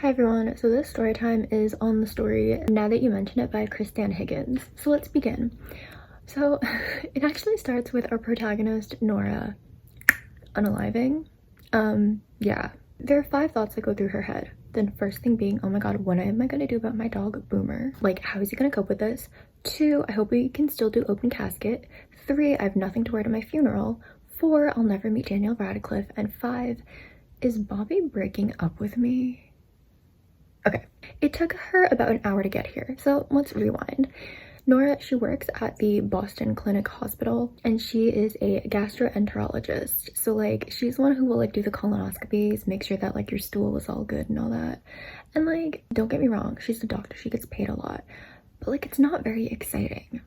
Hi everyone, so this story time is on the story Now That You Mention It by Kristen Higgins. So let's begin. So it actually starts with our protagonist Nora unaliving. Yeah. There are 5 thoughts that go through her head. The first thing being, oh my god, what am I gonna do about my dog Boomer? Like, how is he gonna cope with this? 2, I hope we can still do open casket. 3, I have nothing to wear to my funeral. 4, I'll never meet Daniel Radcliffe. And 5, is Bobby breaking up with me? Okay, it took her about an hour to get here, so let's rewind. Nora, she works at the Boston Clinic Hospital, and she is a gastroenterologist. So like, she's the one who will like do the colonoscopies, make sure that like your stool is all good and all that. And like, don't get me wrong, she's a doctor, she gets paid a lot, but like, it's not very exciting.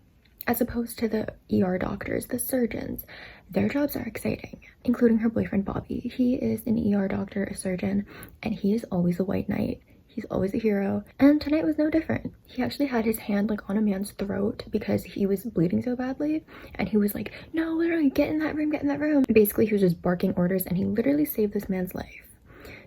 As opposed to the ER doctors, the surgeons, their jobs are exciting, including her boyfriend Bobby. He is an ER doctor, a surgeon, and he is always a white knight. He's always a hero, and tonight was no different. He actually had his hand like on a man's throat because he was bleeding so badly, and he was like, no, literally, get in that room, get in that room. Basically, he was just barking orders, and he literally saved this man's life.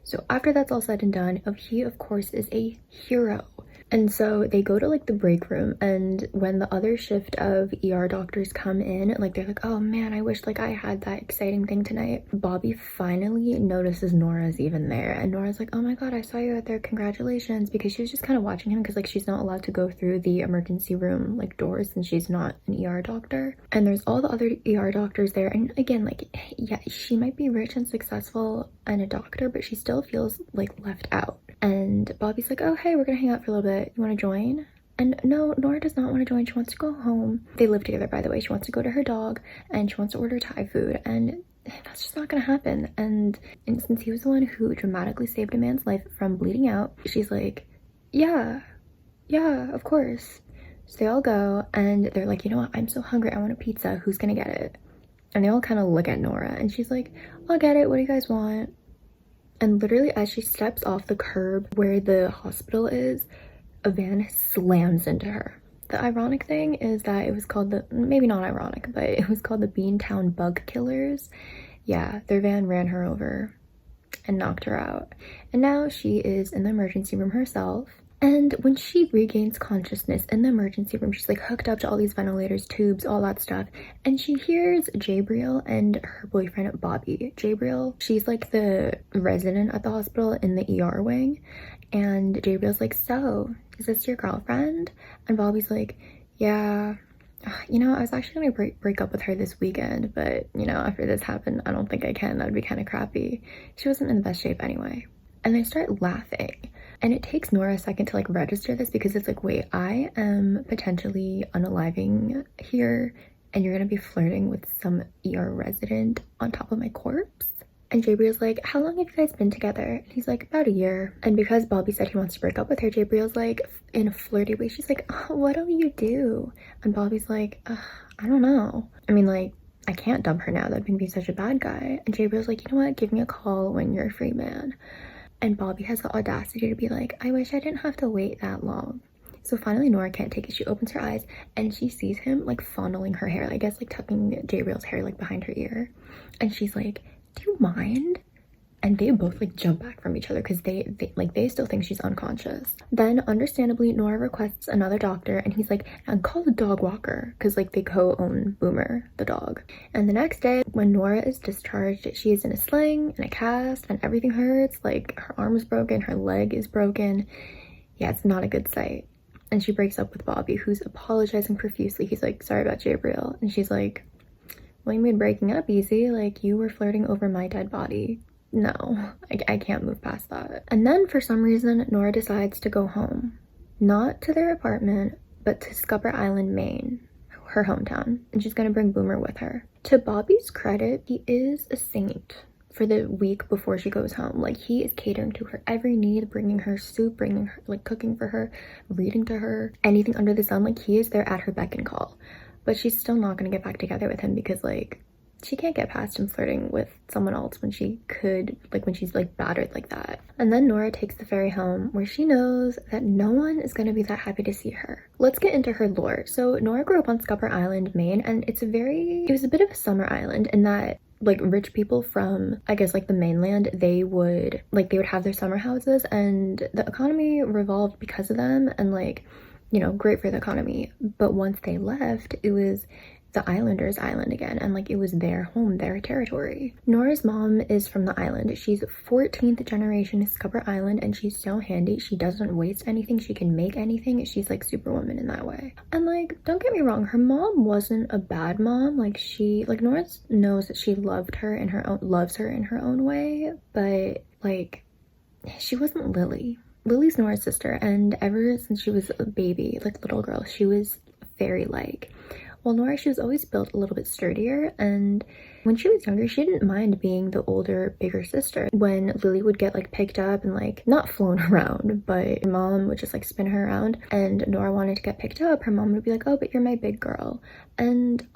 So after that's all said and done, he of course is a hero. And so they go to like the break room, and when the other shift of ER doctors come in, like they're like, oh man, I wish like I had that exciting thing tonight. Bobby finally notices Nora's even there, and Nora's like, oh my god, I saw you out there, congratulations, because she was just kind of watching him because like she's not allowed to go through the emergency room like doors since she's not an ER doctor. And there's all the other ER doctors there, and again, like, yeah, she might be rich and successful and a doctor, but she still feels like left out. And Bobby's like, oh hey, we're gonna hang out for a little bit, you want to join? And no, Nora does not want to join. She wants to go home. They live together, by the way. She wants to go to her dog, and she wants to order Thai food, and that's just not gonna happen. And since he was the one who dramatically saved a man's life from bleeding out, she's like, yeah, of course. So they all go, and they're like, you know what, I'm so hungry, I want a pizza, who's gonna get it? And they all kind of look at Nora, and she's like, I'll get it, what do you guys want? And literally as she steps off the curb where the hospital is, a van slams into her. The ironic thing is that it was called the, maybe not ironic, but it was called the Beantown Bug Killers. Yeah, their van ran her over and knocked her out. And now she is in the emergency room herself. And when she regains consciousness in the emergency room, she's like hooked up to all these ventilators, tubes, all that stuff. And she hears Jabriel and her boyfriend Bobby. Jabriel, she's like the resident at the hospital in the ER wing. And Jabriel's like, so, is this your girlfriend? And Bobby's like, yeah, you know, I was actually gonna break up with her this weekend, but you know, after this happened, I don't think I can. That'd be kind of crappy. She wasn't in the best shape anyway. And they start laughing. And it takes Nora a second to like register this, because it's like, wait, I am potentially unaliving here, and you're gonna be flirting with some ER resident on top of my corpse? And Jabriel's like, how long have you guys been together? And he's like, about a year. And because Bobby said he wants to break up with her, Jabriel's like, in a flirty way, she's like, oh, what'll you do? And Bobby's like, I don't know. I mean, like, I can't dump her now, that'd be such a bad guy. And Jabriel's like, you know what, give me a call when you're a free man. And Bobby has the audacity to be like, I wish I didn't have to wait that long. So finally Nora can't take it. She opens her eyes and she sees him like fondling her hair, I guess like tucking Jabriel's hair like behind her ear. And she's like, do you mind? And they both like jump back from each other because they still think she's unconscious. Then understandably Nora requests another doctor, and he's like, and call the dog walker, because like they co-own Boomer the dog. And the next day when Nora is discharged, she is in a sling and a cast, and everything hurts. Like her arm is broken, her leg is broken. Yeah, it's not a good sight. And she breaks up with Bobby, who's apologizing profusely. He's like, sorry about Jabriel. And she's like, well, you made breaking up easy, like you were flirting over my dead body. No, I can't move past that. And then for some reason, Nora decides to go home. Not to their apartment, but to Scupper Island, Maine, her hometown. And she's gonna bring Boomer with her. To Bobby's credit, he is a saint for the week before she goes home. Like, he is catering to her every need, bringing her soup, bringing her, like, cooking for her, reading to her, anything under the sun. Like, he is there at her beck and call. But she's still not gonna get back together with him because, like, she can't get past him flirting with someone else when she could, like when she's like battered like that. And then Nora takes the ferry home, where she knows that no one is going to be that happy to see her. Let's get into her lore. So Nora grew up on Scupper Island, Maine, and it was a bit of a summer island in that like rich people from, I guess, like the mainland, they would have their summer houses, and the economy revolved because of them, and like, you know, great for the economy. But once they left, it was the islanders' island again, and like it was their home, their territory. Nora's mom is from the island. She's 14th generation Scupper Island, and she's so handy. She doesn't waste anything. She can make anything. She's like superwoman in that way. And like, don't get me wrong, her mom wasn't a bad mom. Like, she, like, Nora knows that she loves her in her own way, but like, she wasn't Lily. Lily's Nora's sister, and ever since she was a baby, like little girl, she was fairy-like. Well, Nora, she was always built a little bit sturdier, and when she was younger, she didn't mind being the older, bigger sister. When Lily would get like picked up and like not flown around, but her mom would just like spin her around, and Nora wanted to get picked up, her mom would be like, oh, but you're my big girl. And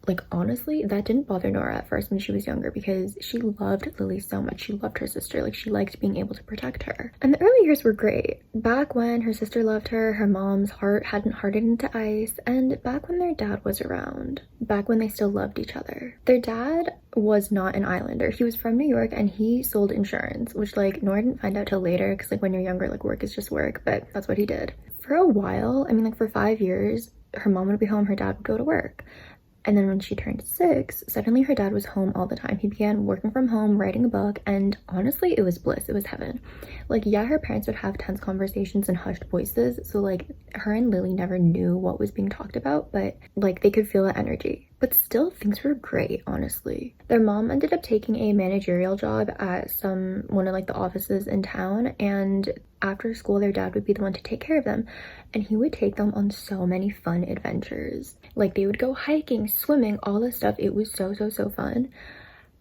like, honestly, that didn't bother Nora at first when she was younger, because she loved Lily so much. She loved her sister. Like, she liked being able to protect her. And the early years were great. Back when her sister loved her, her mom's heart hadn't hardened into ice, and back when their dad was around, back when they still loved each other. Their dad was not an islander. He was from New York, and he sold insurance, which like Nora didn't find out till later, because like when you're younger, like work is just work, but that's what he did. For a while, I mean, like for 5 years, her mom would be home, her dad would go to work. And then when she turned 6, suddenly her dad was home all the time. He began working from home, writing a book, and honestly, it was bliss. It was heaven. Like, yeah, her parents would have tense conversations and hushed voices, so like her and Lily never knew what was being talked about, but like they could feel the energy. But still, things were great, honestly. Their mom ended up taking a managerial job at one of like the offices in town, and after school, their dad would be the one to take care of them, and he would take them on so many fun adventures. Like, they would go hiking, swimming, all this stuff. It was so fun.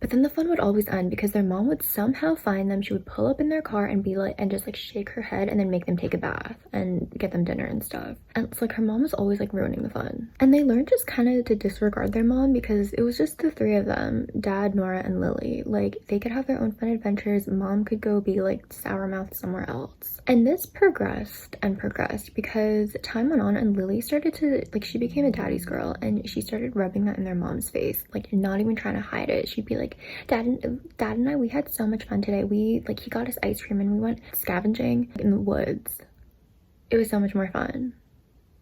But then the fun would always end, because their mom would somehow find them. She would pull up in their car and be like, and just like shake her head and then make them take a bath and get them dinner and stuff. And it's like her mom was always like ruining the fun. And they learned just kind of to disregard their mom, because it was just the three of them, Dad, Nora, and Lily. Like, they could have their own fun adventures. Mom could go be like sour mouth somewhere else. And this progressed and progressed, because time went on and Lily started to, like, she became a daddy's girl, and she started rubbing that in their mom's face, like not even trying to hide it. She'd be like, Dad and I, we had so much fun today. He got us ice cream and we went scavenging in the woods. It was so much more fun.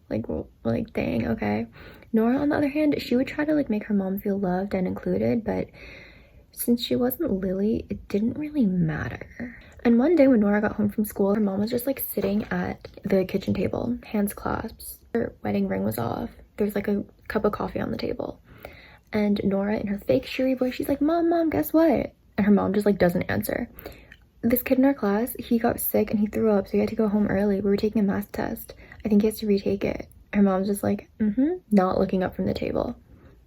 Like, well, like, dang, okay. Nora, on the other hand, she would try to like make her mom feel loved and included, but since she wasn't Lily, it didn't really matter. And one day when Nora got home from school, her mom was just like sitting at the kitchen table, hands clasped. Her wedding ring was off. There was like a cup of coffee on the table. And Nora, in her fake cheery voice, she's like, Mom, guess what? And her mom just like doesn't answer. This kid in our class, he got sick and he threw up, so he had to go home early. We were taking a math test. I think he has to retake it. Her mom's just like, not looking up from the table.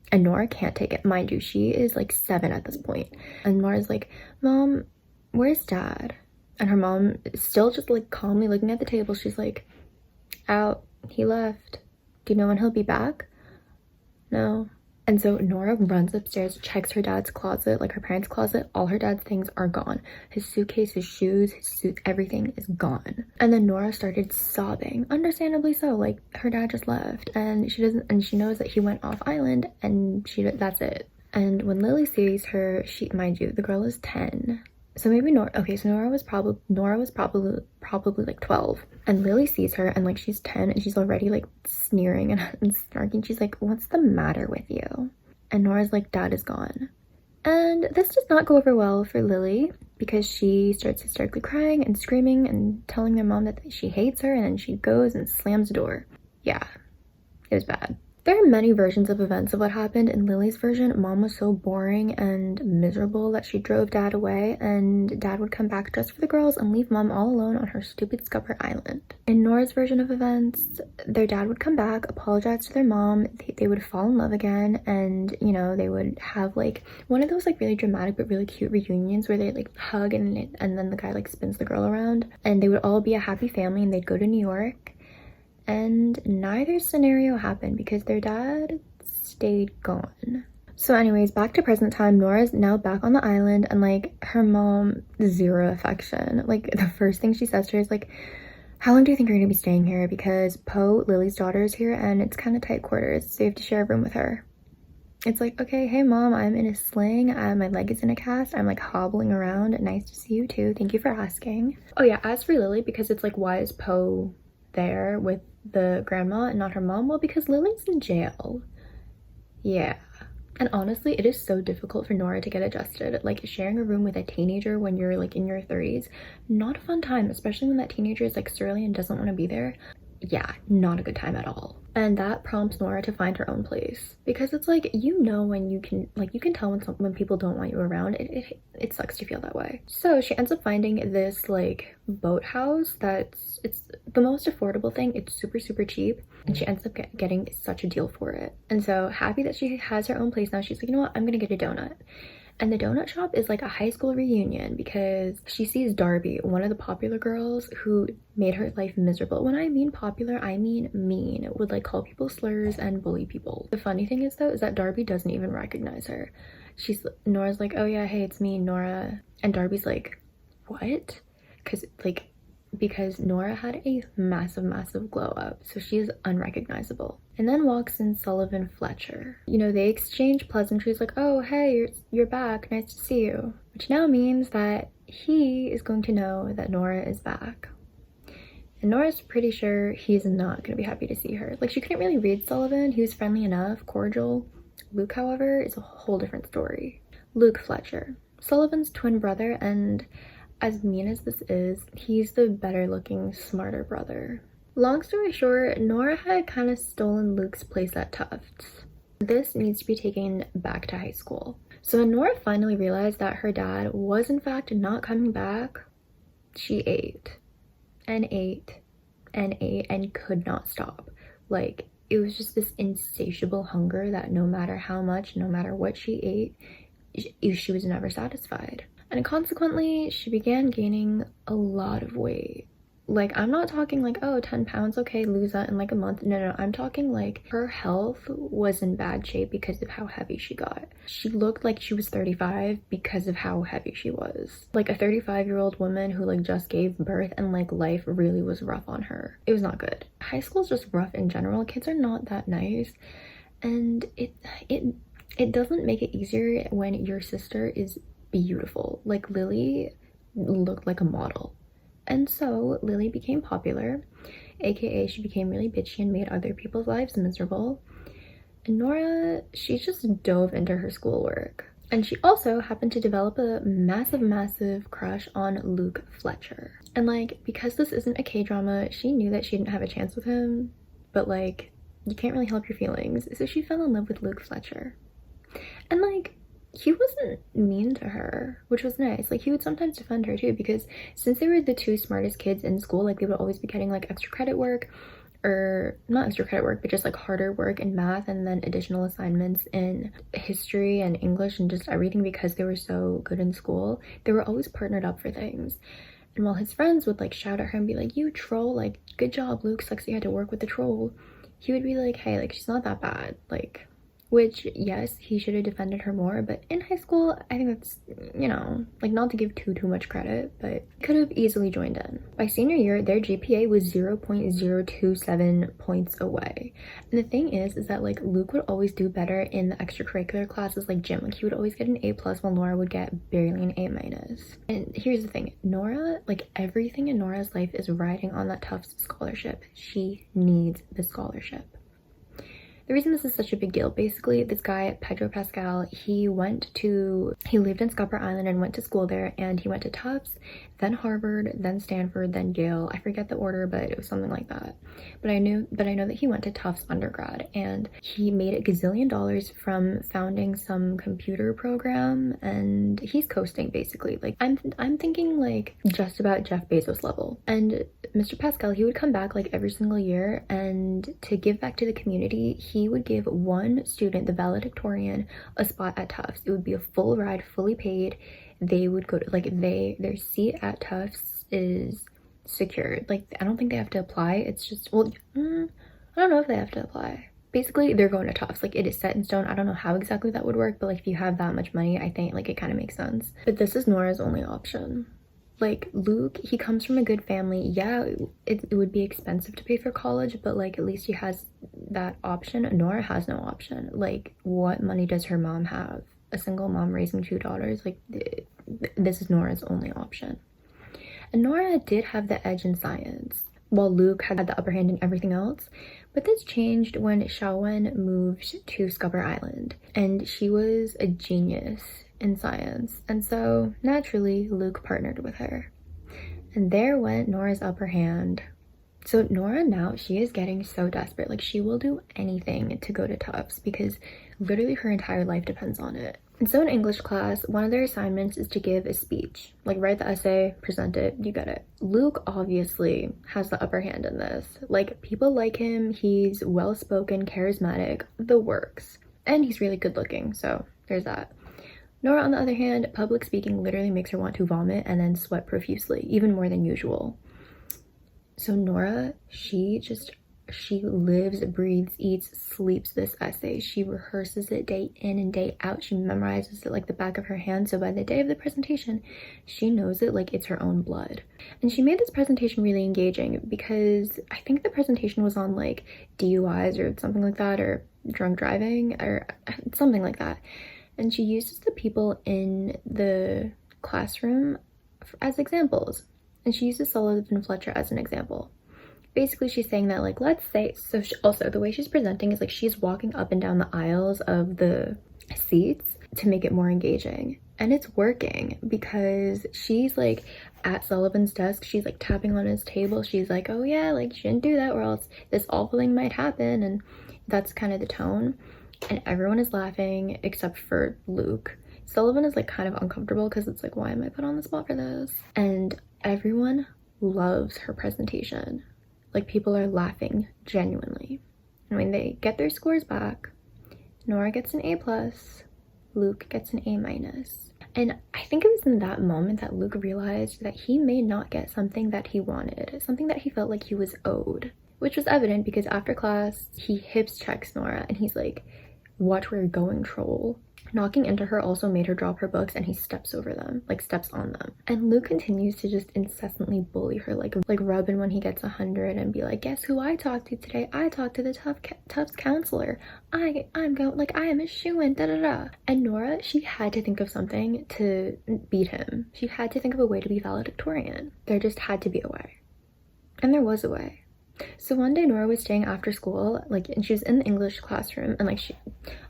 And Nora can't take it. Mind you, she is like 7 at this point. And Nora's like, Mom, where's Dad? And her mom is still just like calmly looking at the table. She's like, out. He left. Do you know when he'll be back? No. And so Nora runs upstairs, checks her dad's closet, like her parents' closet. All her dad's things are gone. His suitcase, his shoes, his suit, everything is gone. And then Nora started sobbing, understandably so. Like, her dad just left, and she knows that he went off island, and that's it. And when Lily sees her, mind you, the girl is 10. So maybe Nora was probably like 12, and Lily sees her and like she's 10 and she's already like sneering and snarking. She's like, what's the matter with you? And Nora's like, Dad is gone. And this does not go over well for Lily, because she starts hysterically crying and screaming and telling their mom that she hates her, and then she goes and slams the door. Yeah, it was bad. There are many versions of events of what happened. In Lily's version, Mom was so boring and miserable that she drove Dad away, and Dad would come back just for the girls and leave Mom all alone on her stupid Scupper Island. In Nora's version of events, their dad would come back, apologize to their mom, they would fall in love again, and, you know, they would have like one of those like really dramatic but really cute reunions where they like hug and then the guy like spins the girl around, and they would all be a happy family, and they'd go to New York. And neither scenario happened, because their dad stayed gone. So anyways, back to present time. Nora's now back on the island, and like her mom, zero affection. Like, the first thing she says to her is like, how long do you think you're gonna be staying here? Because Lily's daughter, is here, and it's kind of tight quarters, so you have to share a room with her. It's like, okay, hey mom, I'm in a sling, my leg is in a cast, I'm like hobbling around. Nice to see you too, thank you for asking. Oh yeah, as for Lily, because it's like, why is Poe there with the grandma and not her mom? Well, because Lily's in jail. Yeah. And honestly, it is so difficult for Nora to get adjusted. Like, sharing a room with a teenager when you're like in your 30s, not a fun time, especially when that teenager is like surly and doesn't want to be there. Yeah, not a good time at all. And that prompts Nora to find her own place, because it's like, you know, when you can tell when people don't want you around. It sucks to feel that way. So she ends up finding this like boathouse it's the most affordable thing. It's super cheap, and she ends up getting such a deal for it. And so happy that she has her own place now, she's like, you know what, I'm gonna get a donut. And the donut shop is like a high school reunion, because she sees Darby, one of the popular girls who made her life miserable. When I mean popular, I mean mean. Would like call people slurs and bully people. The funny thing is though, is that Darby doesn't even recognize her. Nora's like, oh yeah, hey, it's me, Nora. And Darby's like, what? Because Nora had a massive glow up, so she is unrecognizable. And then walks in Sullivan Fletcher. You know, they exchange pleasantries like, oh hey, you're back, nice to see you, which now means that he is going to know that Nora is back. And Nora's pretty sure he's not going to be happy to see her. Like, she couldn't really read Sullivan. He was friendly enough, cordial. Luke, however, is a whole different story. Luke Fletcher, Sullivan's twin brother, and as mean as this is, he's the better looking, smarter brother. Long story short, Nora had kind of stolen Luke's place at Tufts. This needs to be taken back to high school. So when Nora finally realized that her dad was in fact not coming back, she ate and ate and ate and could not stop. Like, it was just this insatiable hunger that no matter how much, no matter what she ate, she was never satisfied. And consequently, she began gaining a lot of weight. Like, I'm not talking like, oh, 10 pounds, okay, lose that in like a month. No, I'm talking like her health was in bad shape because of how heavy she got. She looked like she was 35 because of how heavy she was. Like a 35-year-old woman who like just gave birth, and like life really was rough on her. It was not good. High school's just rough in general. Kids are not that nice. And it doesn't make it easier when your sister is beautiful. Like, Lily looked like a model. And so Lily became popular, aka she became really bitchy and made other people's lives miserable. And Nora, she just dove into her schoolwork. And she also happened to develop a massive crush on Luke Fletcher. And like, because this isn't a K-drama, she knew that she didn't have a chance with him, but like, you can't really help your feelings. So she fell in love with Luke Fletcher. And like, he wasn't mean to her, which was nice. Like, he would sometimes defend her too, because since they were the two smartest kids in school, like they would always be getting like extra credit work, or not extra credit work, but just like harder work in math, and then additional assignments in history and English and just everything, because they were so good in school. They were always partnered up for things. And while his friends would like shout at her and be like, you troll, like good job Luke, sucks you had to work with the troll, he would be like, hey, like she's not that bad. Like, which, yes, he should have defended her more, but in high school, I think that's, you know, like, not to give too much credit, but could have easily joined in. By senior year, their GPA was 0.027 points away. And the thing is that, like, Luke would always do better in the extracurricular classes like gym. Like, he would always get an A+, while Nora would get barely an A-. And here's the thing, Nora, like, everything in Nora's life is riding on that Tufts scholarship. She needs the scholarship. The reason this is such a big deal, basically, this guy, Pedro Pascal, he lived in Scupper Island and went to school there, and he went to Tufts, then Harvard, then Stanford, then Yale. I forget the order, but it was something like that. But I know that he went to Tufts undergrad, and he made a gazillion dollars from founding some computer program, and he's coasting, basically. Like, I'm thinking like just about Jeff Bezos level. And Mr. Pascal, he would come back like every single year, and to give back to the community, he would give one student, the valedictorian, a spot at Tufts. It would be a full ride, fully paid. They would go to, like, their seat at Tufts is secured. Like, I don't think they have to apply. It's just, well, I don't know if they have to apply. Basically, they're going to Tufts. Like, it is set in stone. I don't know how exactly that would work, but like, if you have that much money, I think like it kind of makes sense. But this is Nora's only option. Like, Luke, he comes from a good family. Yeah, it would be expensive to pay for college, but like at least he has that option. Nora has no option. Like, what money does her mom have? A single mom raising 2 daughters? Like, this is Nora's only option. And Nora did have the edge in science, while Luke had the upper hand in everything else. But this changed when Xiaowen moved to Scupper Island, and she was a genius in science, and so naturally Luke partnered with her. And there went Nora's upper hand. So Nora now, she is getting so desperate. Like, she will do anything to go to Tufts because literally her entire life depends on it. And so in English class, one of their assignments is to give a speech. Like, write the essay, present it, you get it. Luke obviously has the upper hand in this. Like, people like him, he's well-spoken, charismatic, the works. And he's really good looking, so there's that. Nora, on the other hand, public speaking literally makes her want to vomit and then sweat profusely, even more than usual. So Nora, she lives, breathes, eats, sleeps this essay. She rehearses it day in and day out. She memorizes it like the back of her hand. So by the day of the presentation, she knows it like it's her own blood. And she made this presentation really engaging because I think the presentation was on like DUIs or something like that, or drunk driving or something like that. And she uses the people in the classroom as examples. And she uses Sullivan Fletcher as an example. Basically, she's saying that, like, let's say, so also the way she's presenting is like she's walking up and down the aisles of the seats to make it more engaging. And it's working because she's like at Sullivan's desk, she's like tapping on his table. She's like, oh yeah, like, you shouldn't do that or else this awful thing might happen. And that's kind of the tone. And everyone is laughing except for Luke. Sullivan is like kind of uncomfortable because it's like, why am I put on the spot for this? And everyone loves her presentation. Like, people are laughing genuinely. And when they get their scores back, Nora gets an A+, Luke gets an A-. And I think it was in that moment that Luke realized that he may not get something that he wanted, something that he felt like he was owed, which was evident because after class, he hips checks Nora and he's like, watch where you're going, troll. Knocking into her also made her drop her books and he steps over them, like steps on them. And Luke continues to just incessantly bully her, like Robin when he gets 100 and be like, guess who I talked to today? I talked to the Tufts counselor. I'm going, like, I am a shoo-in, da-da-da. And Nora, she had to think of something to beat him. She had to think of a way to be valedictorian. There just had to be a way. And there was a way. So one day Nora was staying after school, like, and she was in the English classroom, and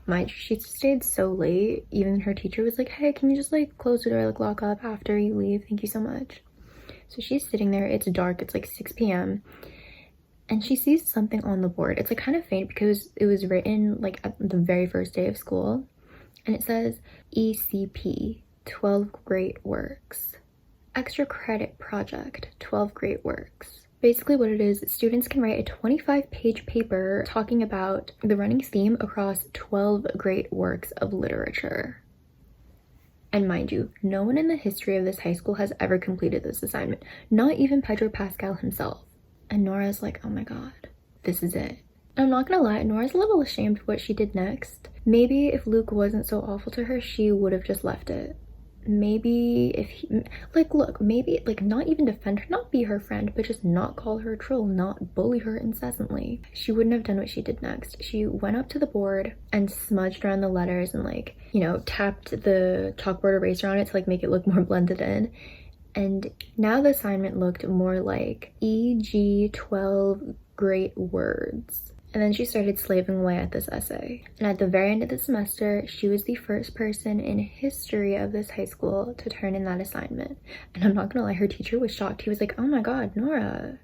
like she stayed so late, even her teacher was like, hey, can you just like close the door, like lock up after you leave, thank you so much. So she's sitting there, it's dark, it's like 6 p.m. and she sees something on the board. It's like kind of faint because it was written like at the very first day of school, and it says ECP, 12 great works, extra credit project, 12 great works. Basically what it is, students can write a 25-page paper talking about the running theme across 12 great works of literature. And mind you, no one in the history of this high school has ever completed this assignment, not even Pedro Pascal himself. And Nora's like, oh my god, this is it. And I'm not gonna lie, Nora's a little ashamed of what she did next. Maybe if Luke wasn't so awful to her, she would have just left it. Maybe if he, like, look, maybe like not even defend her, not be her friend, but just not call her a troll, not bully her incessantly. She wouldn't have done what she did next. She went up to the board and smudged around the letters and, like, you know, tapped the chalkboard eraser on it to like make it look more blended in. And now the assignment looked more like EG 12 great words. And then she started slaving away at this essay. And at the very end of the semester, she was the first person in history of this high school to turn in that assignment. And I'm not gonna lie, her teacher was shocked. He was like, oh my god, Nora,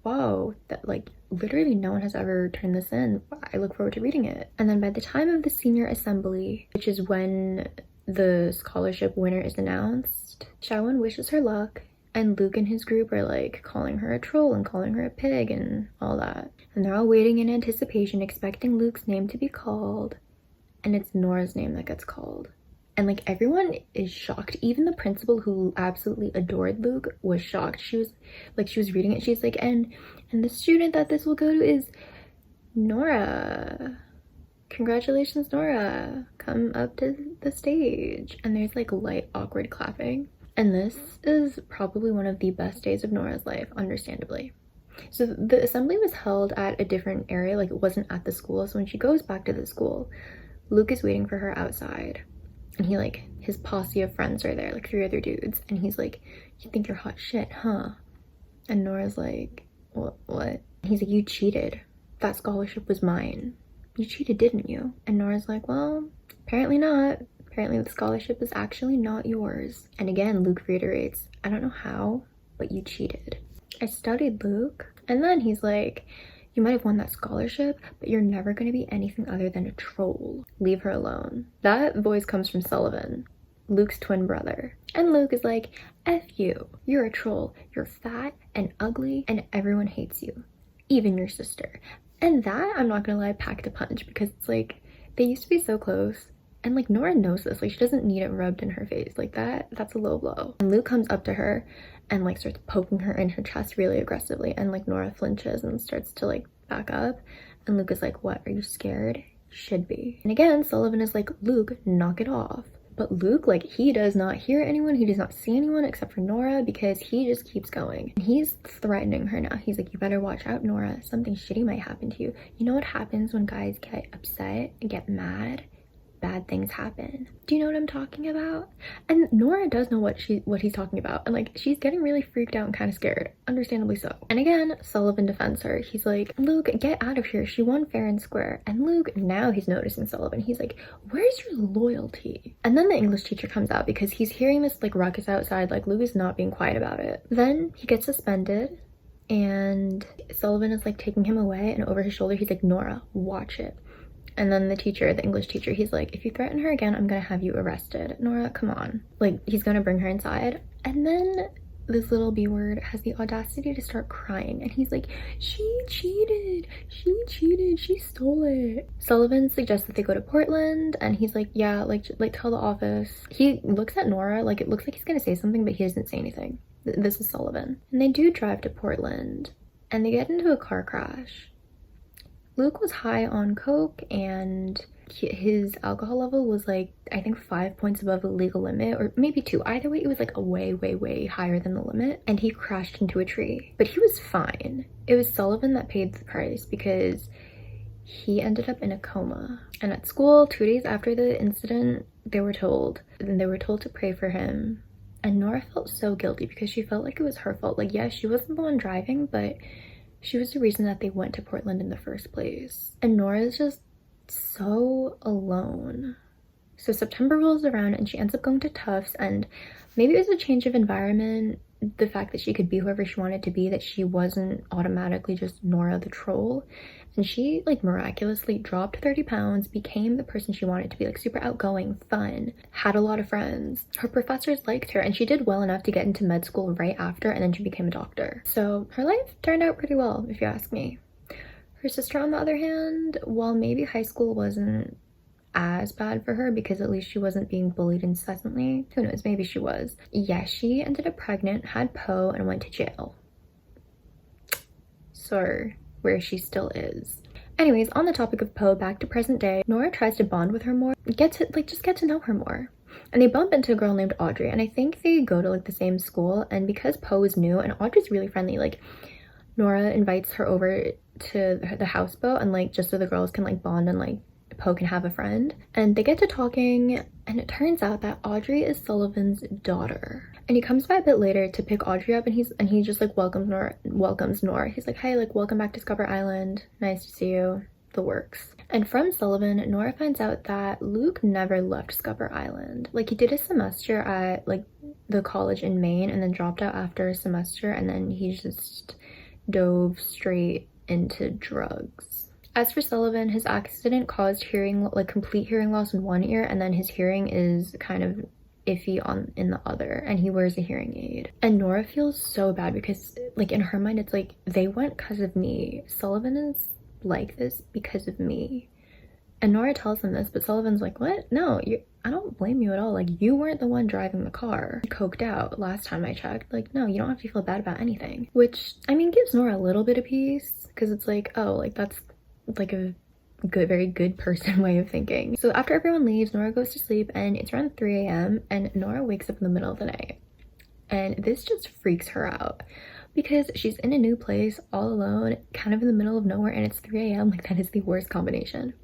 wow, that, like, literally no one has ever turned this in. I look forward to reading it. And then by the time of the senior assembly, which is when the scholarship winner is announced, Xiaowen wishes her luck. And Luke and his group are like calling her a troll and calling her a pig and all that. And they're all waiting in anticipation, expecting Luke's name to be called. And it's Nora's name that gets called. And like everyone is shocked. Even the principal, who absolutely adored Luke, was shocked. She was reading it. She's like, and the student that this will go to is Nora. Congratulations, Nora. Come up to the stage. And there's like light awkward clapping. And this is probably one of the best days of Nora's life, understandably. So the assembly was held at a different area, like it wasn't at the school. So when she goes back to the school, Luke is waiting for her outside. And he like, his posse of friends are there, like 3 other dudes. And he's like, you think you're hot shit, huh? And Nora's like, what? He's like, you cheated. That scholarship was mine. You cheated, didn't you? And Nora's like, well, apparently not. Apparently the scholarship is actually not yours. And again, Luke reiterates, I don't know how, but you cheated. I studied, Luke. And then he's like, you might have won that scholarship, but you're never going to be anything other than a troll. Leave her alone. That voice comes from Sullivan, Luke's twin brother. And Luke is like, F you. You're a troll. You're fat and ugly and everyone hates you. Even your sister. And that, I'm not gonna lie, packed a punch, because it's like, they used to be so close. And like, Nora knows this. Like, she doesn't need it rubbed in her face. Like, that's a low blow. And Luke comes up to her and like starts poking her in her chest really aggressively. And like, Nora flinches and starts to like back up. And Luke is like, what, are you scared? You should be. And again, Sullivan is like, Luke, knock it off. But Luke, like, he does not hear anyone. He does not see anyone except for Nora, because he just keeps going. And he's threatening her now. He's like, you better watch out, Nora. Something shitty might happen to you. You know what happens when guys get upset and get mad? Bad things happen. Do you know what I'm talking about? And Nora does know what he's talking about. And like, she's getting really freaked out and kind of scared. Understandably so. And again, Sullivan defends her. He's like, Luke, get out of here. She won fair and square. And Luke, now he's noticing Sullivan. He's like, where's your loyalty? And then the English teacher comes out, because he's hearing this like ruckus outside. Like, Luke is not being quiet about it. Then he gets suspended. And Sullivan is like taking him away, and over his shoulder he's like, Nora, watch it. And then the teacher, the English teacher, he's like, if you threaten her again, I'm gonna have you arrested. Nora, come on. Like, he's gonna bring her inside. And then this little B word has the audacity to start crying. And he's like, she cheated, she stole it. Sullivan suggests that they go to Portland. And he's like, yeah, like tell the office. He looks at Nora, like it looks like he's gonna say something, but he doesn't say anything. This is Sullivan. And they do drive to Portland. And they get into a car crash. Luke was high on coke, and his alcohol level was like, I think 5 points above the legal limit, or maybe 2. Either way, it was like a way higher than the limit, and he crashed into a tree. But he was fine. It was Sullivan that paid the price, because he ended up in a coma. And at school, 2 days after the incident, they were told to pray for him. And Nora felt so guilty, because she felt like it was her fault. Like, yeah, she wasn't the one driving, but she was the reason that they went to Portland in the first place. And Nora is just so alone. So September rolls around and she ends up going to Tufts, and maybe it was a change of environment, the fact that she could be whoever she wanted to be, that she wasn't automatically just Nora the troll. And she like miraculously dropped 30 pounds, became the person she wanted to be, like super outgoing, fun, had a lot of friends. Her professors liked her, and she did well enough to get into med school right after, and then she became a doctor. So her life turned out pretty well, if you ask me. Her sister, on the other hand, while maybe high school wasn't as bad for her, because at least she wasn't being bullied incessantly, who knows, maybe she was. Yeah, she ended up pregnant, had Poe, and went to jail. So where she still is. Anyways, on the topic of Poe, back to present day, Nora tries to bond with her more, get to know her more. And they bump into a girl named Audrey, and I think they go to like the same school. And because Poe is new and Audrey's really friendly, like Nora invites her over to the houseboat, and like just so the girls can like bond, and like Poe can have a friend. And they get to talking, and it turns out that Audrey is Sullivan's daughter. And he comes by a bit later to pick Audrey up, and he just like welcomes Nora. He's like, hey, like welcome back to Scupper Island. Nice to see you. The works. And from Sullivan, Nora finds out that Luke never left Scupper Island. Like, he did a semester at like the college in Maine, and then dropped out after a semester, and then he just dove straight into drugs. As for Sullivan, his accident caused complete hearing loss in one ear, and then his hearing is kind of iffy in the other, and he wears a hearing aid. And Nora feels so bad, because like in her mind it's like, they went because of me. Sullivan is like this because of me. And Nora tells him this, but Sullivan's like, what? No, I don't blame you at all. Like, you weren't the one driving the car. You coked out last time I checked. Like, no, you don't have to feel bad about anything. Which, I mean, gives Nora a little bit of peace, because it's like, oh, like that's like a very good person way of thinking. So after everyone leaves, Nora goes to sleep, and it's around 3 a.m. and Nora wakes up in the middle of the night. And this just freaks her out because she's in a new place all alone, kind of in the middle of nowhere, and it's 3 a.m. Like, that is the worst combination.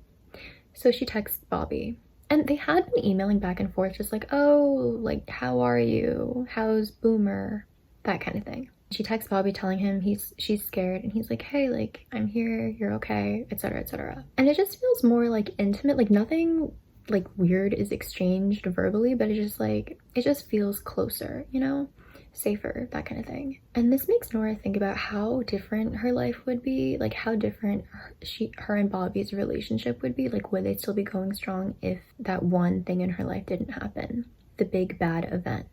So she texts Bobby, and they had been emailing back and forth, just like, oh, like, how are you? How's Boomer? That kind of thing. She texts Bobby telling him she's scared, and he's like, hey, like, I'm here, you're okay, etc., etc. And it just feels more like intimate, like nothing like weird is exchanged verbally, but it just feels closer, you know, safer, that kind of thing. And this makes Nora think about how different her life would be, like how different her and Bobby's relationship would be. Like, would they still be going strong if that one thing in her life didn't happen, the big bad event?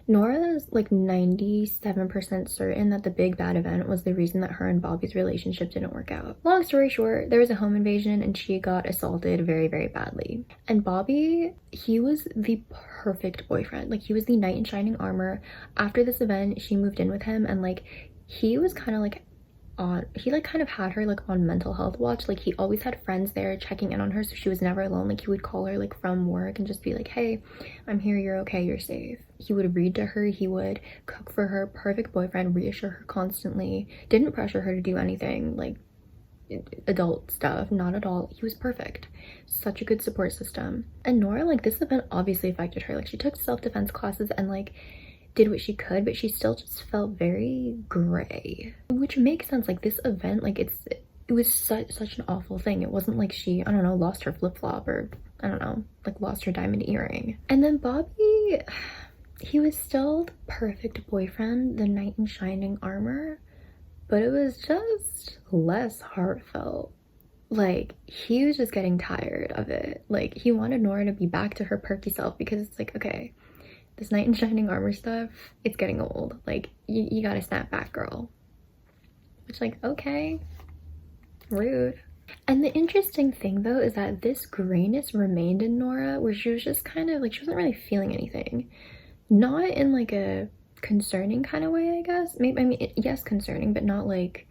Nora is like 97% certain that the big bad event was the reason that her and Bobby's relationship didn't work out. Long story short, there was a home invasion and she got assaulted very, very badly. And Bobby, he was the perfect boyfriend. Like, he was the knight in shining armor. After this event, she moved in with him, and like he was kind of like he like kind of had her like on mental health watch. Like, he always had friends there checking in on her, so she was never alone. Like, he would call her like from work and just be like, hey, I'm here, you're okay, you're safe. He would read to her, he would cook for her. Perfect boyfriend, reassure her constantly, didn't pressure her to do anything like adult stuff, not at all. He was perfect. Such a good support system. And Nora, like, this event obviously affected her. Like, she took self-defense classes and like did what she could, but she still just felt very gray, which makes sense. Like, this event, like, it was such an awful thing. It wasn't like she, I don't know, lost her flip-flop, or I don't know, like lost her diamond earring. And then Bobby, he was still the perfect boyfriend, the knight in shining armor, but it was just less heartfelt. Like, he was just getting tired of it. Like, he wanted Nora to be back to her perky self, because it's like, okay, this knight in shining armor stuff, it's getting old. Like, you gotta snap back, girl. Which, like, okay, rude. And the interesting thing though is that this grayness remained in Nora, where she was just kind of like, she wasn't really feeling anything. Not in like a concerning kind of way, I guess. Maybe, I mean, yes, concerning, but not like,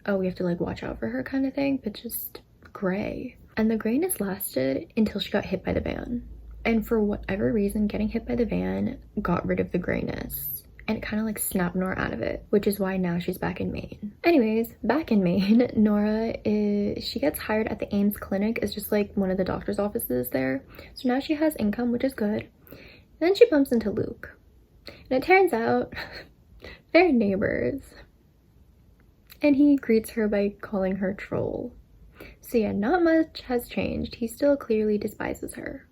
oh, we have to like watch out for her kind of thing, but just gray. And the grayness lasted until she got hit by the van. And for whatever reason, getting hit by the van got rid of the grayness, and it kind of like snapped Nora out of it, which is why now she's back in Maine. Anyways, back in Maine, Nora she gets hired at the Ames Clinic as just like one of the doctor's offices there. So now she has income, which is good. And then she bumps into Luke, and it turns out they're neighbors. And he greets her by calling her troll. So yeah, not much has changed. He still clearly despises her.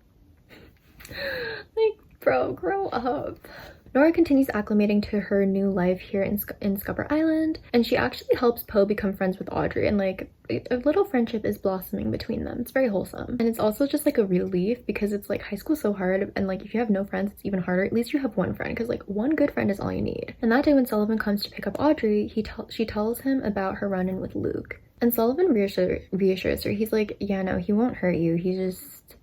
Like, bro, grow up. Nora continues acclimating to her new life here in Scupper Island, and she actually helps Poe become friends with Audrey, and like a little friendship is blossoming between them. It's very wholesome, and it's also just like a relief, because it's like high school's so hard, and like if you have no friends, it's even harder. At least you have one friend, because like one good friend is all you need. And that day when Sullivan comes to pick up Audrey, she tells him about her run-in with Luke, and Sullivan reassures her. He's like, yeah, no, he won't hurt you. He just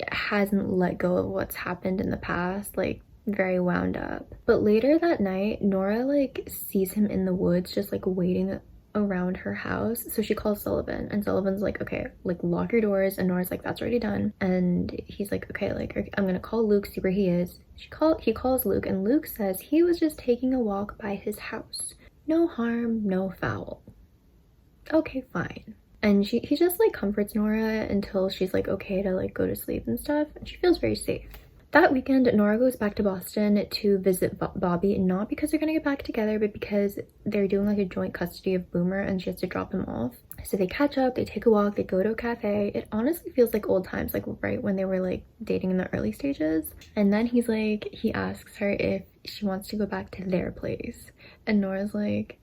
hasn't let go of what's happened in the past, like very wound up. But later that night, Nora like sees him in the woods just like waiting around her house. So she calls Sullivan, and Sullivan's like, okay, like lock your doors, and Nora's like, that's already done. And he's like, okay, like I'm gonna call Luke, see where he is. He calls Luke, and Luke says he was just taking a walk by his house. No harm, no foul. Okay, fine. And he just like comforts Nora until she's like okay to like go to sleep and stuff, and she feels very safe. That weekend, Nora goes back to Boston to visit Bobby, not because they're gonna get back together, but because they're doing like a joint custody of Boomer, and she has to drop him off. So they catch up, they take a walk, they go to a cafe. It honestly feels like old times, like right when they were like dating in the early stages. And then he asks her if she wants to go back to their place, and Nora's like,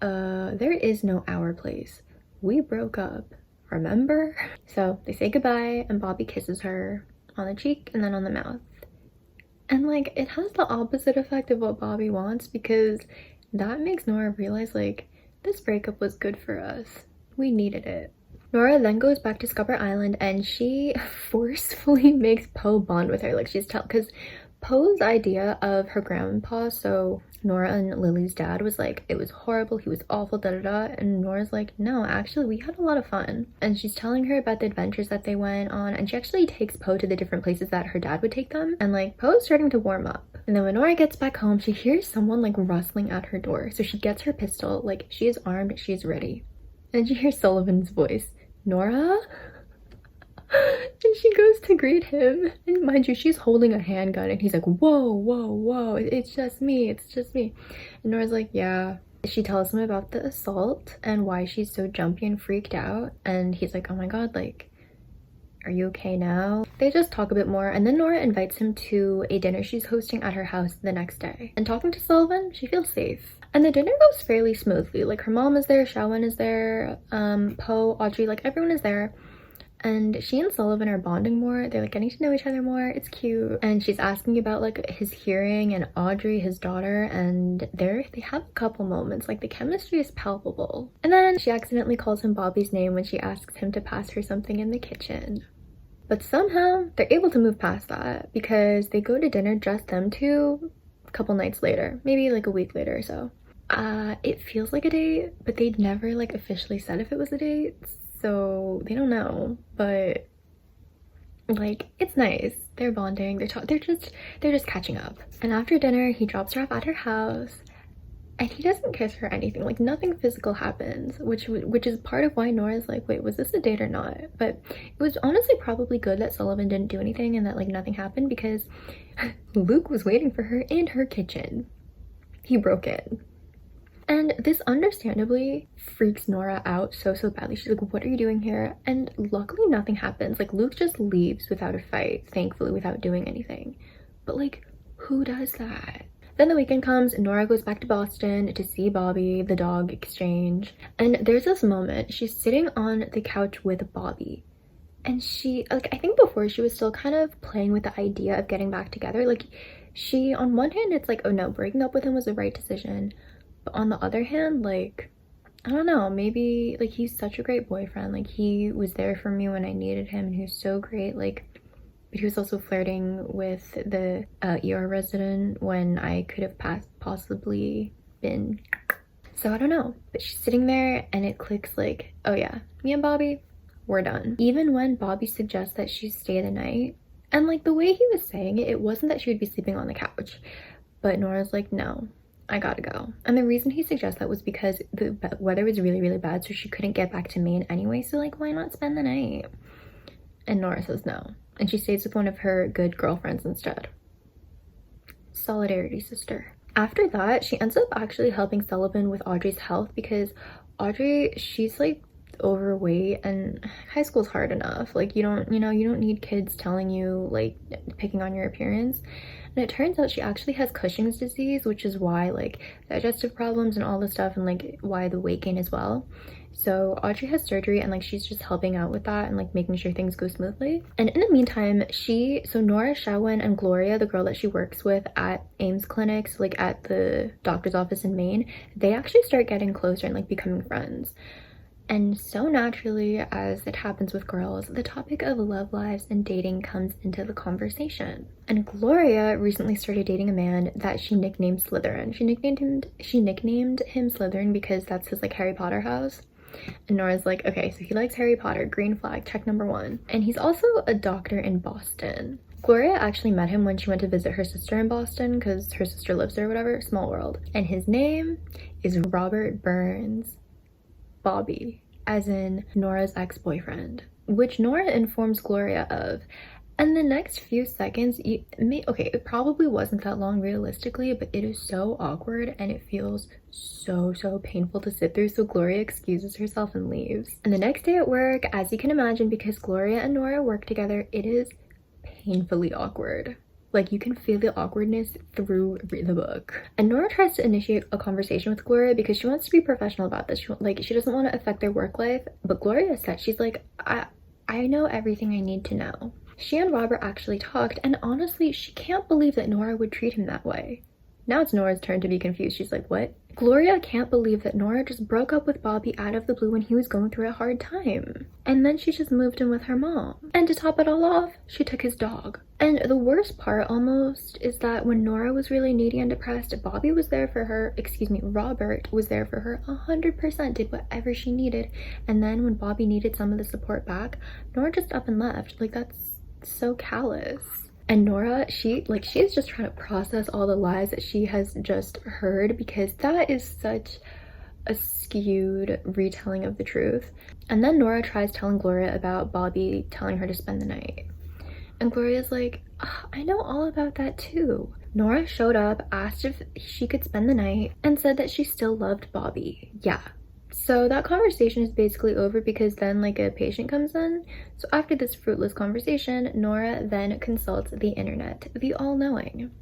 there is no our place. We broke up, remember? So they say goodbye, and Bobby kisses her on the cheek and then on the mouth. And like, it has the opposite effect of what Bobby wants, because that makes Nora realize like, this breakup was good for us. We needed it. Nora then goes back to Scupper Island, and she forcefully makes Poe bond with her. Like, because Poe's idea of her grandpa, so Nora and Lily's dad, was like, it was horrible, he was awful, da-da-da. And Nora's like, no, actually we had a lot of fun. And she's telling her about the adventures that they went on, and she actually takes Poe to the different places that her dad would take them. And like, Poe's starting to warm up. And then when Nora gets back home, she hears someone like rustling at her door. So she gets her pistol, like she is armed, she's ready. And she hears Sullivan's voice, Nora? And she goes to greet him. And mind you, she's holding a handgun and he's like, whoa, whoa, whoa, it's just me, it's just me. And Nora's like, yeah. She tells him about the assault and why she's so jumpy and freaked out. And he's like, oh my god, like, are you okay now? They just talk a bit more, and then Nora invites him to a dinner she's hosting at her house the next day. And talking to Sullivan, she feels safe. And the dinner goes fairly smoothly. Like her mom is there, Shawan is there, Poe, Audrey, like everyone is there. And she and Sullivan are bonding more. They're like getting to know each other more. It's cute. And she's asking about like his hearing and Audrey, his daughter, and they have a couple moments. Like the chemistry is palpable. And then she accidentally calls him Bobby's name when she asks him to pass her something in the kitchen. But somehow they're able to move past that because they go to dinner, just them two, a couple nights later, maybe like a week later or so. It feels like a date, but they'd never like officially said if it was a date, so they don't know. But like it's nice. They're bonding. They're just catching up. And after dinner, he drops her off at her house. And he doesn't kiss her or anything, like nothing physical happens, which is part of why Nora's like, wait, was this a date or not? But it was honestly probably good that Sullivan didn't do anything and that like nothing happened, because Luke was waiting for her in her kitchen. He broke in. And this understandably freaks Nora out so badly. She's like, what are you doing here? And luckily nothing happens. Like Luke just leaves without a fight, thankfully, without doing anything. But like, who does that? Then the weekend comes and Nora goes back to Boston to see Bobby, the dog exchange. And there's this moment, she's sitting on the couch with Bobby. And she, like, I think before she was still kind of playing with the idea of getting back together. Like, she, on one hand, it's like, oh no, breaking up with him was the right decision. But on the other hand, like, I don't know, maybe, like, he's such a great boyfriend. Like, he was there for me when I needed him and he was so great. Like, but he was also flirting with the ER resident when I could have possibly been. So I don't know. But she's sitting there and it clicks like, oh yeah, me and Bobby, we're done. Even when Bobby suggests that she stay the night, and like the way he was saying it, it wasn't that she would be sleeping on the couch. But Nora's like, no, I gotta go. And the reason he suggests that was because the weather was really bad, so she couldn't get back to Maine anyway. So like, why not spend the night? And Nora says no. And she stays with one of her good girlfriends instead. Solidarity, sister. After that, she ends up actually helping Sullivan with Audrey's health, because Audrey, she's like overweight, and high school's hard enough. Like you don't need kids telling you, like, picking on your appearance. And it turns out she actually has Cushing's disease, which is why like digestive problems and all this stuff, and like why the weight gain as well. So Audrey has surgery and like she's just helping out with that and like making sure things go smoothly. And in the meantime, Nora, Shawan, and Gloria, the girl that she works with at Ames clinics, like at the doctor's office in Maine, they actually start getting closer and like becoming friends. And so naturally, as it happens with girls, the topic of love lives and dating comes into the conversation. And Gloria recently started dating a man that she nicknamed Slytherin. She nicknamed him Slytherin because that's his like Harry Potter house. And Nora's like, okay, so he likes Harry Potter, green flag, check number 1. And he's also a doctor in Boston. Gloria actually met him when she went to visit her sister in Boston because her sister lives there or whatever, small world. And his name is Robert Burns. Bobby, as in Nora's ex-boyfriend, which Nora informs Gloria of. And the next few seconds, it probably wasn't that long realistically, but it is so awkward and it feels so painful to sit through. So Gloria excuses herself and leaves. And the next day at work, as you can imagine, because Gloria and Nora work together, it is painfully awkward. Like, you can feel the awkwardness through the book. And Nora tries to initiate a conversation with Gloria because she wants to be professional about this. She doesn't want to affect their work life. But Gloria said, she's like, I know everything I need to know. She and Robert actually talked, and honestly, she can't believe that Nora would treat him that way. Now it's Nora's turn to be confused. She's like, what? Gloria can't believe that Nora just broke up with Bobby out of the blue when he was going through a hard time. And then she just moved in with her mom. And to top it all off, she took his dog. And the worst part almost is that when Nora was really needy and depressed, Robert was there for her 100%, did whatever she needed. And then when Bobby needed some of the support back, Nora just up and left. Like, that's so callous. And Nora, she is just trying to process all the lies that she has just heard, because that is such a skewed retelling of the truth. And then Nora tries telling Gloria about Bobby telling her to spend the night. And Gloria's like, I know all about that too. Nora showed up, asked if she could spend the night, and said that she still loved Bobby. Yeah. So that conversation is basically over, because then like a patient comes in. So after this fruitless conversation, Nora then consults the internet, the all-knowing.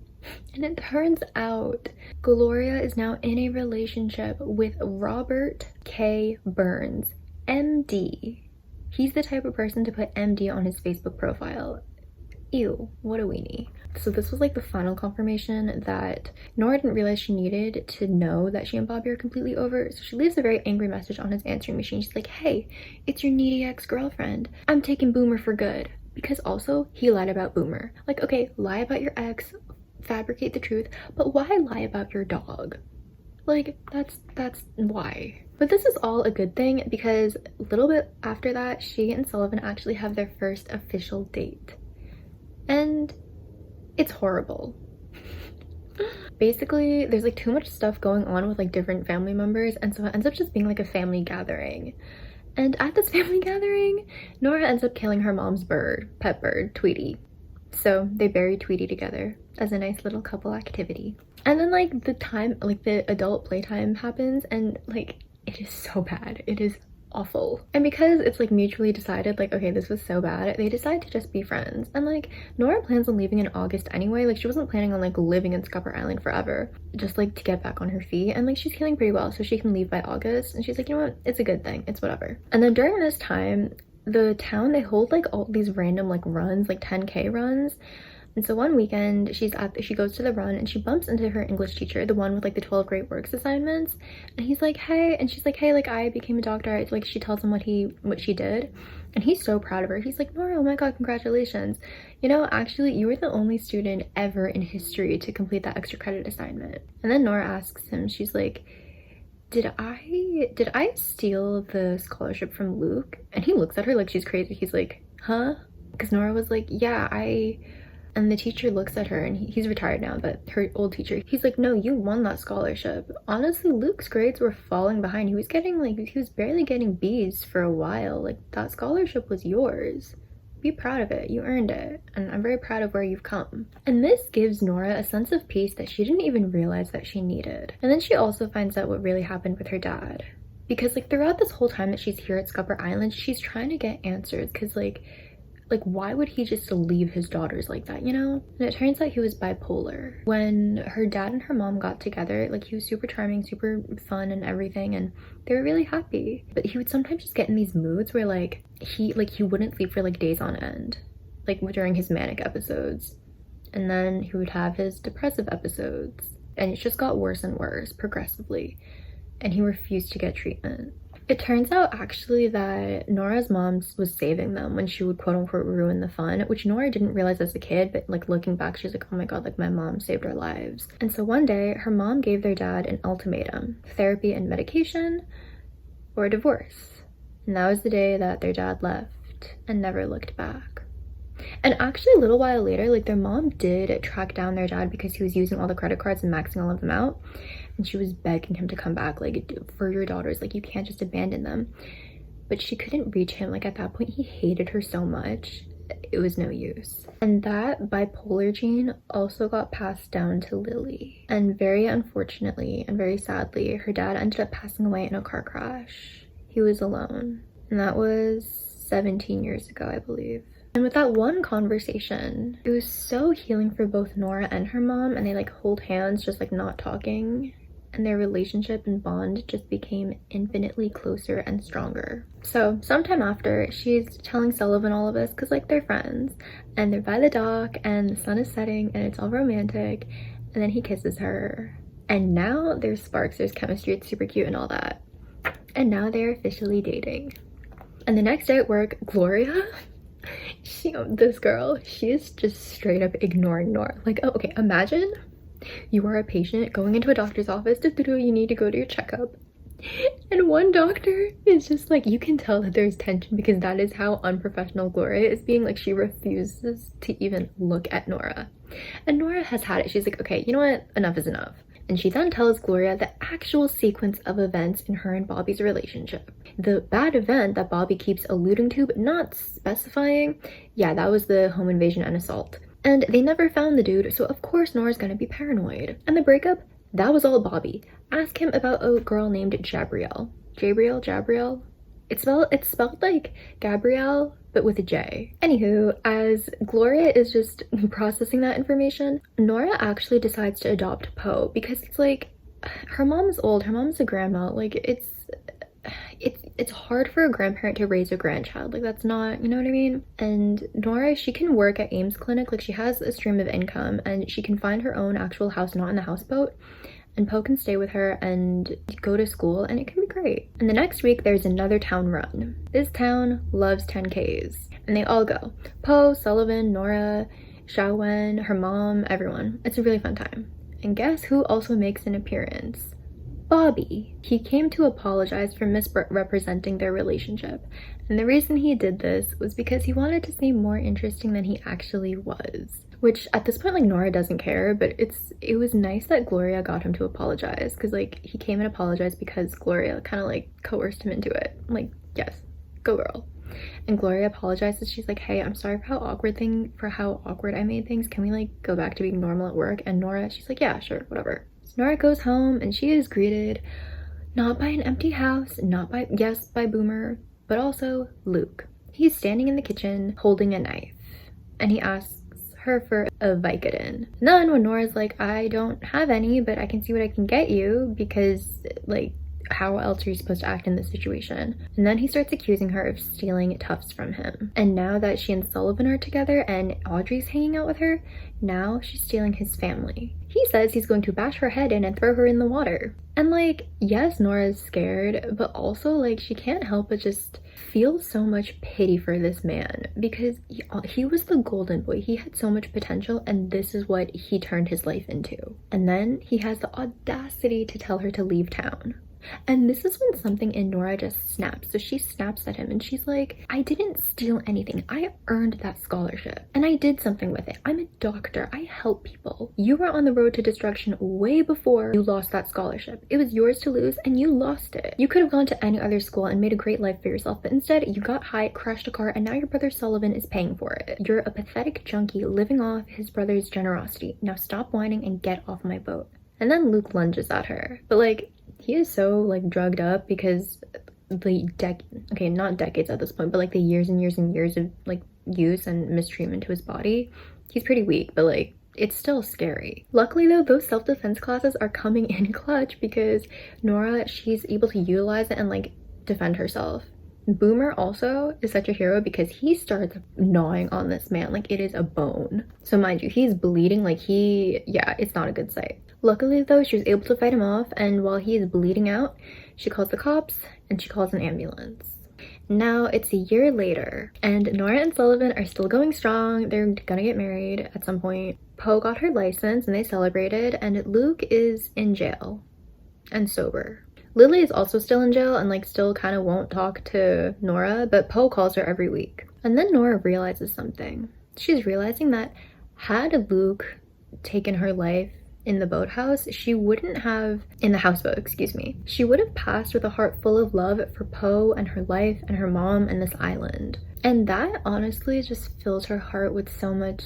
And it turns out Gloria is now in a relationship with Robert K. Burns, MD. He's the type of person to put MD on his Facebook profile. Ew, what a weenie. So this was like the final confirmation that Nora didn't realize she needed to know that she and Bobby are completely over. So she leaves a very angry message on his answering machine. She's like, hey, it's your needy ex-girlfriend. I'm taking Boomer for good. Because also, he lied about Boomer. Like, okay, lie about your ex, fabricate the truth, but why lie about your dog? Like, that's why. But this is all a good thing, because a little bit after that, she and Sullivan actually have their first official date. And it's horrible. Basically, there's like too much stuff going on with like different family members, and so it ends up just being like a family gathering. And at this family gathering, Nora ends up killing her mom's pet bird, Tweety. So they bury Tweety together as a nice little couple activity. And then like the adult playtime happens, and like it is so bad. It is awful. And because it's like mutually decided, like, okay, this was so bad, they decide to just be friends. And like Nora plans on leaving in August anyway. Like she wasn't planning on like living in Scupper Island forever, just like to get back on her feet. And like she's healing pretty well, so she can leave by August. And she's like, you know what, it's a good thing, it's whatever. And then during this time, the town, they hold like all these random like runs, like 10K runs. And so one weekend she goes to the run, and she bumps into her English teacher, the one with like the 12 great works assignments. And he's like, hey, and she's like, hey, like I became a doctor. Like she tells him what she did, and he's so proud of her. He's like, Nora, oh my god, congratulations. You know, actually you were the only student ever in history to complete that extra credit assignment. And then Nora asks him, she's like, did I steal the scholarship from Luke? And he looks at her like she's crazy. He's like, huh? Because Nora was like, yeah, and the teacher looks at her, and he's retired now, but her old teacher, he's like, no, you won that scholarship. Honestly, Luke's grades were falling behind. He was barely getting B's for a while. Like, that scholarship was yours. Be proud of it. You earned it. And I'm very proud of where you've come. And this gives Nora a sense of peace that she didn't even realize that she needed. And then she also finds out what really happened with her dad. Because like throughout this whole time that she's here at Scupper Island, she's trying to get answers, because like why would he just leave his daughters like that, you know? And it turns out he was bipolar. When her dad and her mom got together, like he was super charming, super fun and everything, and they were really happy. But he would sometimes just get in these moods where like he wouldn't sleep for like days on end, like during his manic episodes. And then he would have his depressive episodes, and it just got worse and worse progressively, and he refused to get treatment. It turns out actually that Nora's mom was saving them when she would quote unquote ruin the fun, which Nora didn't realize as a kid, but like looking back, she's like, oh my god, like my mom saved our lives. And so one day her mom gave their dad an ultimatum: therapy and medication or divorce. And that was the day that their dad left and never looked back. And actually a little while later, like their mom did track down their dad because he was using all the credit cards and maxing all of them out. And she was begging him to come back, like, for your daughters, like you can't just abandon them. But she couldn't reach him. Like at that point he hated her so much, it was no use. And that bipolar gene also got passed down to Lily. And very unfortunately and very sadly, her dad ended up passing away in a car crash. He was alone. And that was 17 years ago, I believe. And with that one conversation, it was so healing for both Nora and her mom, and they like hold hands, just like not talking, and their relationship and bond just became infinitely closer and stronger. So sometime after, she's telling Sullivan all of this because like they're friends, and they're by the dock and the sun is setting and it's all romantic, and then he kisses her, and now there's sparks, there's chemistry, it's super cute and all that, and now they're officially dating. And the next day at work, Gloria, this girl, she is just straight up ignoring Nora. Like, oh, okay, imagine you are a patient going into a doctor's office, you need to go to your checkup, And one doctor is just like, you can tell that there's tension because that is how unprofessional Gloria is being. Like, she refuses to even look at Nora. And Nora has had it. She's like, okay, you know what? Enough is enough. And she then tells Gloria the actual sequence of events in her and Bobby's relationship. The bad event that Bobby keeps alluding to but not specifying, yeah, that was the home invasion and assault. And they never found the dude, so of course Nora's gonna be paranoid. And the breakup, that was all Bobby. Ask him about a girl named Jabrielle. Jabrielle? It's spelled like Gabrielle, but with a J. Anywho, as Gloria is just processing that information, Nora actually decides to adopt Poe because it's like, her mom's old, her mom's a grandma. Like, it's hard for a grandparent to raise a grandchild. Like, that's not, you know what I mean? And Nora, she can work at Ames Clinic. Like, she has a stream of income and she can find her own actual house, not in the houseboat. And Poe can stay with her and go to school, and it can be great. And the next week, there's another town run. This town loves 10Ks, and they all go. Poe, Sullivan, Nora, Xiaowen, her mom, everyone. It's a really fun time. And guess who also makes an appearance? Bobby. He came to apologize for misrepresenting their relationship. And the reason he did this was because he wanted to seem more interesting than he actually was. Which at this point, like, Nora doesn't care, but it was nice that Gloria got him to apologize, because like he came and apologized because Gloria kind of like coerced him into it. Like, yes, go girl. And Gloria apologizes. She's like, hey, I'm sorry for how awkward I made things. Can we like go back to being normal at work? And Nora, she's like, yeah, sure, whatever. So Nora goes home and she is greeted not by an empty house, not by, yes, by Boomer, but also Luke. He's standing in the kitchen holding a knife, and he asks her for a Vicodin. And then when Nora's like, I don't have any, but I can see what I can get you, because like, how else are you supposed to act in this situation? And then he starts accusing her of stealing Tufts from him. And now that she and Sullivan are together and Audrey's hanging out with her, now she's stealing his family. He says he's going to bash her head in and throw her in the water. And like, yes, Nora's scared, but also like, she can't help but just feel so much pity for this man, because he was the golden boy. He had so much potential, and this is what he turned his life into. And then he has the audacity to tell her to leave town. And this is when something in Nora just snaps. So she snaps at him and she's like, I didn't steal anything. I earned that scholarship and I did something with it. I'm a doctor. I help people. You were on the road to destruction way before you lost that scholarship. It was yours to lose and you lost it. You could have gone to any other school and made a great life for yourself, but instead you got high, crashed a car, and now your brother Sullivan is paying for it. You're a pathetic junkie living off his brother's generosity. Now stop whining and get off my boat. And then Luke lunges at her, but like, he is so like drugged up because okay, not decades at this point, but like the years and years and years of like use and mistreatment to his body. He's pretty weak, but like, it's still scary. Luckily though, those self-defense classes are coming in clutch because Nora, she's able to utilize it and like defend herself. Boomer also is such a hero because he starts gnawing on this man like it is a bone. So mind you, he's bleeding, like yeah, it's not a good sight. Luckily though, she was able to fight him off, and while he is bleeding out, she calls the cops and she calls an ambulance. Now it's a year later and Nora and Sullivan are still going strong. They're gonna get married at some point. Poe got her license and they celebrated, and Luke is in jail and sober. Lily is also still in jail and like still kind of won't talk to Nora, but Poe calls her every week. And then Nora realizes something. She's realizing that had Luke taken her life in the boathouse, she wouldn't have, in the houseboat, excuse me, she would have passed with a heart full of love for Poe and her life and her mom and this island. And that honestly just fills her heart with so much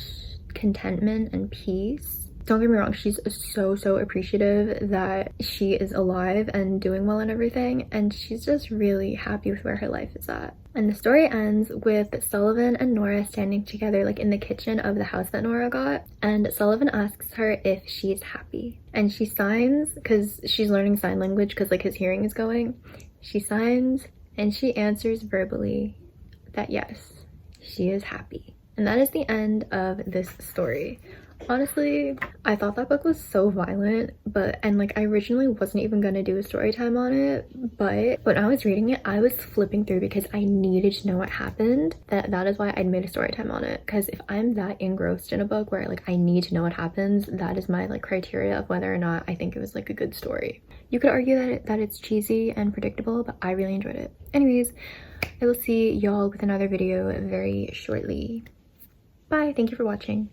contentment and peace. Don't get me wrong, she's so appreciative that she is alive and doing well and everything, and she's just really happy with where her life is at. And the story ends with Sullivan and Nora standing together like in the kitchen of the house that Nora got, and Sullivan asks her if she's happy. And she signs, because she's learning sign language because like his hearing is going. She signs and she answers verbally that yes, she is happy. And that is the end of this story. Honestly, I thought that book was so violent, and like I originally wasn't even gonna do a story time on it, but when I was reading it, I was flipping through because I needed to know what happened. That is why I'd made a story time on it, because if I'm that engrossed in a book where like I need to know what happens, that is my like criteria of whether or not I think it was like a good story. You could argue that it's cheesy and predictable, but I really enjoyed it. Anyways, I will see y'all with another video very shortly. Bye, thank you for watching.